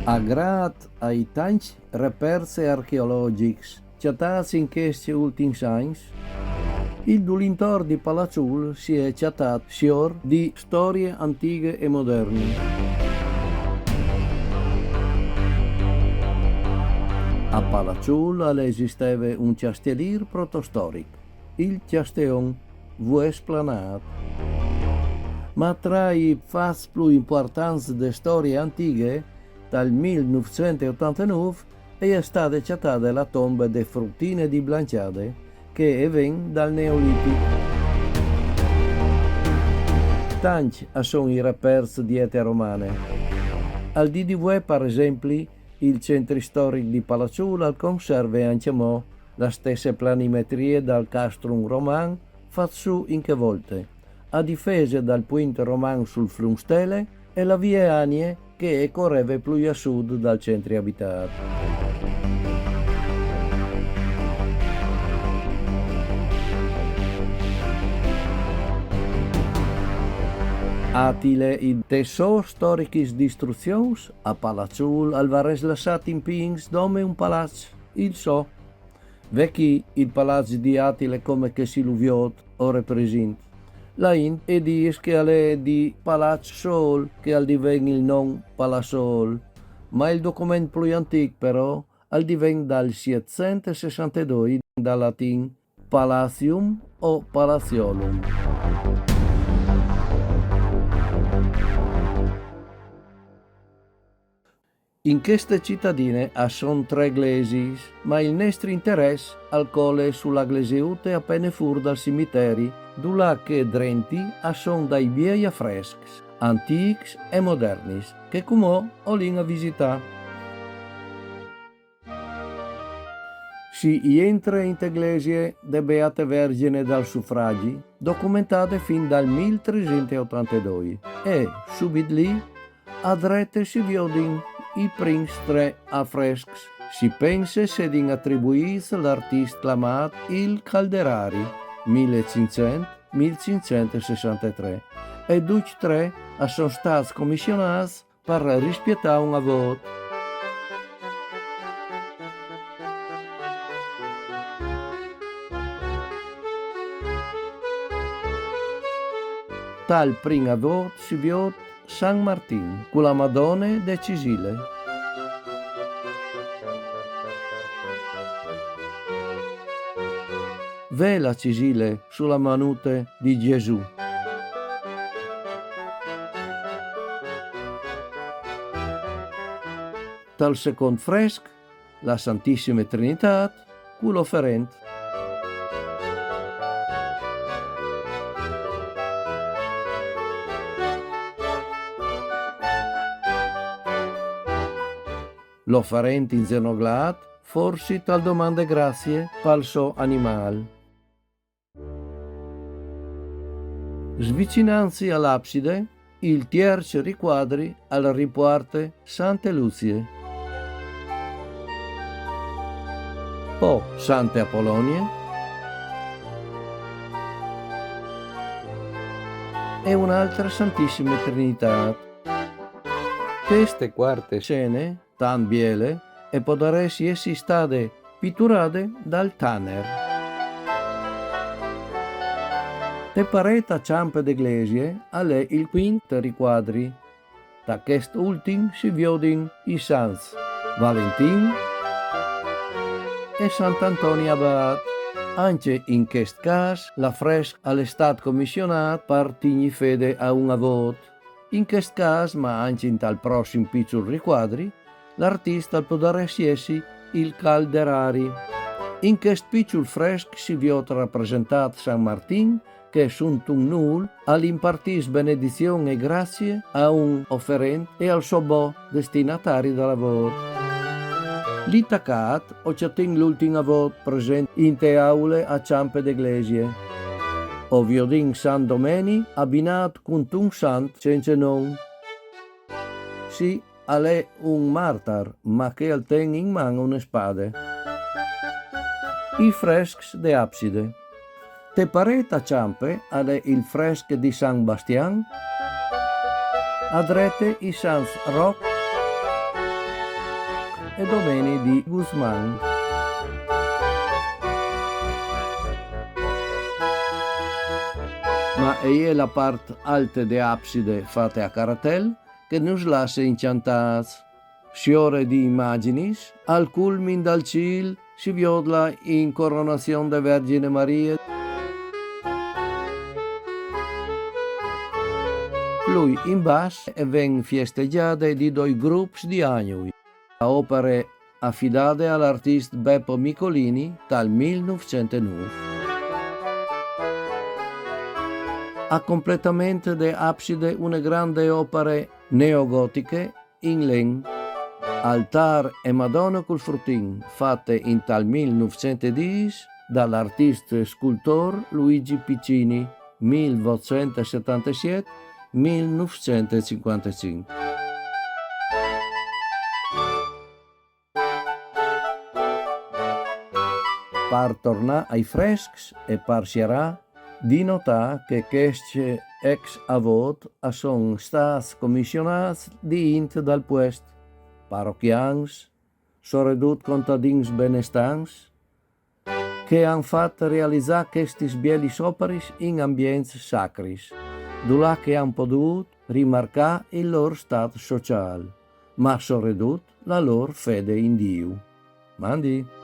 Agrat ai tanti repersi archeologici chattati in questi ultimi anni, il dulintor di Palazzul si è chattato fior di storie antiche e moderne. A Palazzul esisteva un castellir protostorico, il Castellon Vuesplanat. Ma tra i fatti più importanti delle storie antiche, dal 1989 è stata chattata la tomba delle fruttine di Blanciade, che viene dal Neolitico. Tanti sono i reperti di età romane. Al DDV, per esempio, il centro storico di Palazzul conserva anche mo la stessa planimetria dal castrum romano fatto su in che volte, a difesa dal punto romano sul Frunstele e la via Anie che correva più a sud dal centro abitato. Atile i tesori storici di istruzioni a Palazzul alvares lasciati in pings dome un palazzo, il so. Vecchi il palazzo di Atile come che si luviot o represent. La in e dice che è di Palazzo Sol, che al diven il nome Palazzol, ma il documento più antico però al diven dal 762 dal latin Palatium o Palaziolum. In queste cittadine sono tre eglesi, ma il nostro interesse al cole sulla glesiute appena fuori dal cimiteri, dove che drenti sono dai bei affreschi, antichi e moderni, che come ho lì a visitare. Si entra in iglesie de Beate Vergine dal suffragi, documentate fin dal 1382, e subito lì a drette si vedono i primi tre affreschi. Si pensa se di attribuirsi all'artista chiamato il Calderari, 1500-1563, e tutti tre sono stati commissionati per rispettare una voto. Tal prima voto si vede San Martin, con la Madonna de Cisile. Ve la Cisile sulla manute di Gesù. Dal secondo fresco, la Santissima Trinità, con l'offerente. L'offerente in zenoglat, forse tal domande grazie pal suo animal. Svicinanzi all'abside, il terzo riquadri alla ripuarte Sante Luzie. Poi Sante Apollonie e un'altra Santissima Trinità. Queste quarte scene tan biele e podaresi essi state pitturate dal Tanner. Te pareta ciampe d'eglesie alle il quinto riquadri. Da quest'ultim si vedono i Sans Valentin e Sant'Antonio Abad. Anche in questo caso la fresca è stata commissionata per tigni fede a una voto. In questo caso, ma anche in tal prossimo piccolo riquadri, l'artista potrà essi il Calderari. In questo piccolo fresco si vede rappresentato San Martin che sunt un nul all'impartis benedizione e grazie a un offerente e al suo bo destinatari della voto. L'itacat o c'atin l'ultima voto presente in te aule a ciampe d'eglesie. o viodin San Domeni abbinat con un sant senza nome. Sì, è un martar, ma che al ten in mano una spada. I freschi de abside. Te pareta ciampe è il fresco di San Bastian, a drete i Sans Roch e Domeni di Guzman. Ma è la parte alta de abside fatte a caratel che nos lascia incantats. Fiore di immaginis, al culmin dal ciel si viodla in coronazione de Vergine Maria. Lui in basso e ven festeggiate di due gruppi di agnui, a opere affidate all'artista Beppo Micolini dal 1909. A completamento de abside una grande opere neogotiche in legno, altar e Madonna col fruttin, fatte in tal 1910 dall'artista scultor Luigi Piccini, 1877-1955. Per tornare ai freschi e par sierà di notare che questi ex avot sono stati commissionati di int dal puest, parrocchians, soredut contadins benestants, che hanno fatto realizzare questi belli opere in ambienti sacri, dove che hanno potuto rimarcare il loro stato sociale, ma soredut la loro fede in Dio. Mandi!